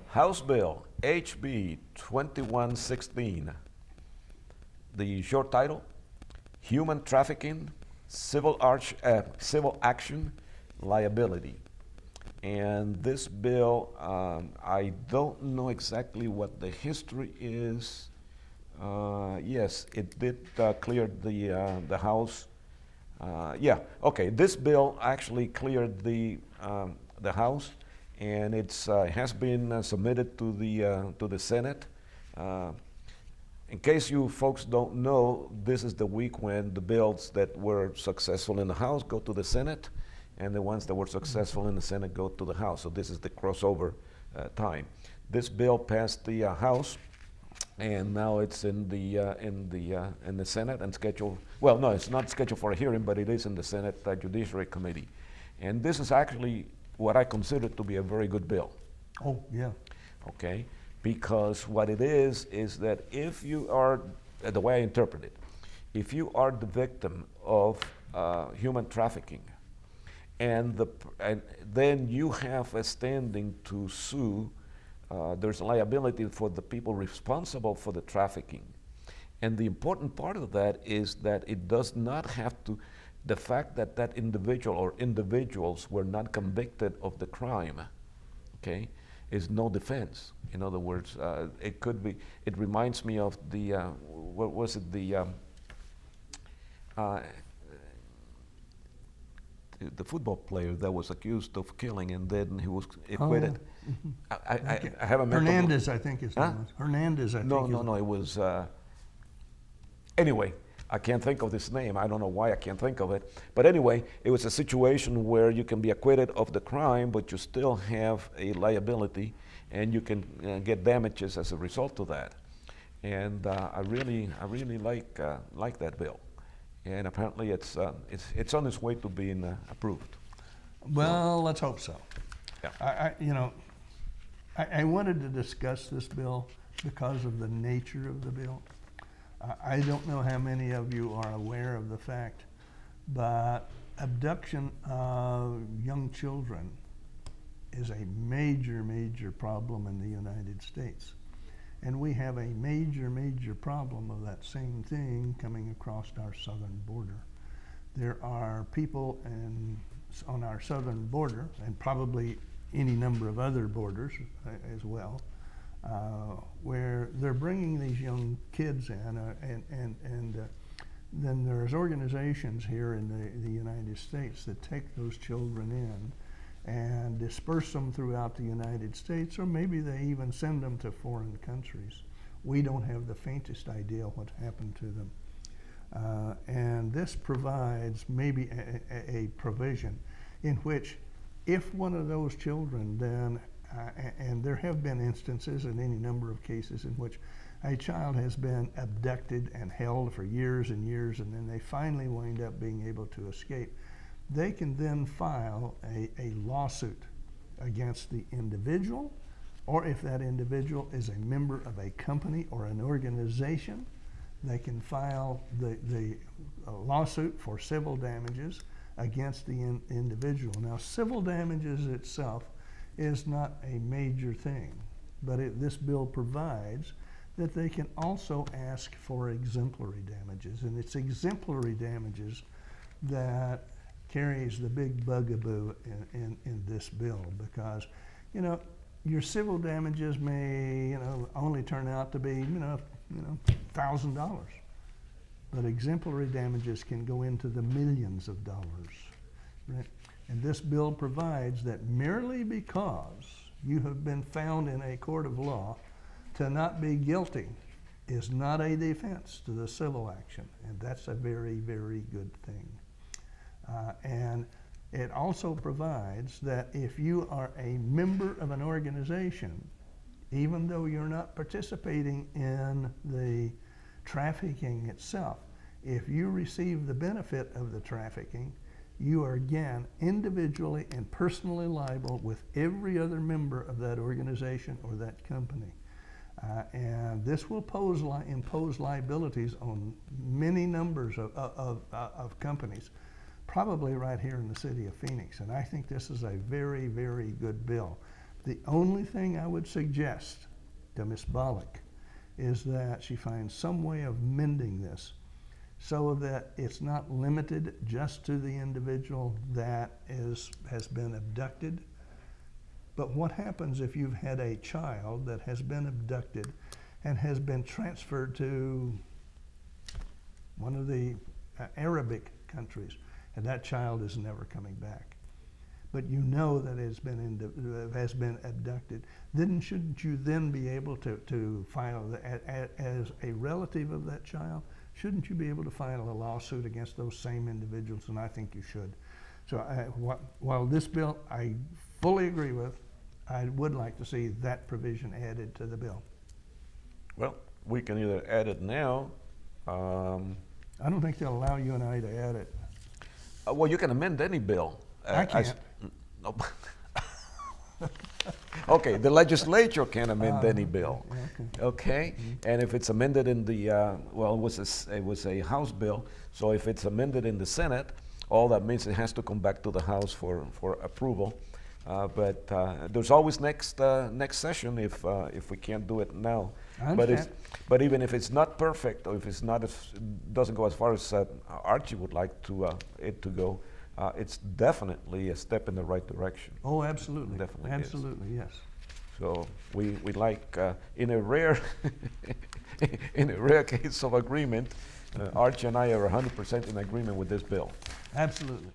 House Bill HB 2116. The short title: Human Trafficking, Civil Action, Liability. And this bill, I don't know exactly what the history is. Yes, it did clear the House. Yeah, okay. This bill actually cleared the House, and it has been submitted to the Senate. In case you folks don't know, this is the week when the bills that were successful in the House go to the Senate, and the ones that were successful in the Senate go to the House. So this is the crossover time. This bill passed the House, and now it's in the Senate and scheduled. Well, no, it's not scheduled for a hearing, but it is in the Senate Judiciary Committee. And this is actually what I consider to be a very good bill. Oh, yeah. Okay, because what it is that if you are, the way I interpret it, if you are the victim of human trafficking, and then you have a standing to sue, there's liability for the people responsible for the trafficking. And the important part of that is that it does not have to, the fact that that individual or individuals were not convicted of the crime, okay, is no defense. In other words, it could be, it reminds me of the, what was it, the football player that was accused of killing and then he was acquitted. Oh. I haven't met Hernandez, I think his name was. Hernandez, I think. No, it was, anyway, I can't think of this name. I don't know why I can't think of it. But anyway, it was a situation where you can be acquitted of the crime, but you still have a liability, and you can get damages as a result of that. And I really like that bill. And apparently it's on its way to being approved. Well, let's hope so. Yeah. I wanted to discuss this bill because of the nature of the bill. I don't know how many of you are aware of the fact, but abduction of young children is a major, major problem in the United States. And we have a major, major problem of that same thing coming across our southern border. There are people on our southern border, and probably any number of other borders as well, where they're bringing these young kids in, and then there's organizations here in the United States that take those children in and disperse them throughout the United States, or maybe they even send them to foreign countries. We don't have the faintest idea what happened to them. And this provides maybe a provision in which if one of those children then, and there have been instances in any number of cases in which a child has been abducted and held for years and years, and then they finally wind up being able to escape, they can then file a lawsuit against the individual, or if that individual is a member of a company or an organization, they can file the lawsuit for civil damages against the individual. Now, civil damages itself is not a major thing, but this bill provides that they can also ask for exemplary damages, and it's exemplary damages that carries the big bugaboo in this bill, because your civil damages may only turn out to be $1,000, but exemplary damages can go into the millions of dollars, right? And this bill provides that merely because you have been found in a court of law to not be guilty is not a defense to the civil action, and that's a very, very good thing. And it also provides that if you are a member of an organization, even though you're not participating in the trafficking itself, if you receive the benefit of the trafficking, you are again individually and personally liable with every other member of that organization or that company. And this will impose liabilities on many numbers of companies, probably right here in the city of Phoenix. And I think this is a very, very good bill. The only thing I would suggest to Ms. BOLICK is that she finds some way of mending this so that it's not limited just to the individual that has been abducted. But what happens if you've had a child that has been abducted and has been transferred to one of the Arabic countries, and that child is never coming back? But you know that it has been abducted. Then shouldn't you then be able to file, as a relative of that child, shouldn't you be able to file a lawsuit against those same individuals? And I think you should. So while this bill I fully agree with, I would like to see that provision added to the bill. Well, we can either add it now. I don't think they'll allow you and I to add it. Well, you can amend any bill. I can't. No. Okay, the legislature can amend any bill. Okay. Okay, and if it's amended in the well, it was a House bill. So if it's amended in the Senate, all that means it has to come back to the House for approval. But there's always next session if we can't do it now. But even if it's not perfect, or if it's not doesn't go as far as Archie would like it to go, it's definitely a step in the right direction. Oh, absolutely. Definitely absolutely, yes. So we like in a rare in a rare case of agreement, Archie and I are 100% in agreement with this bill. Absolutely.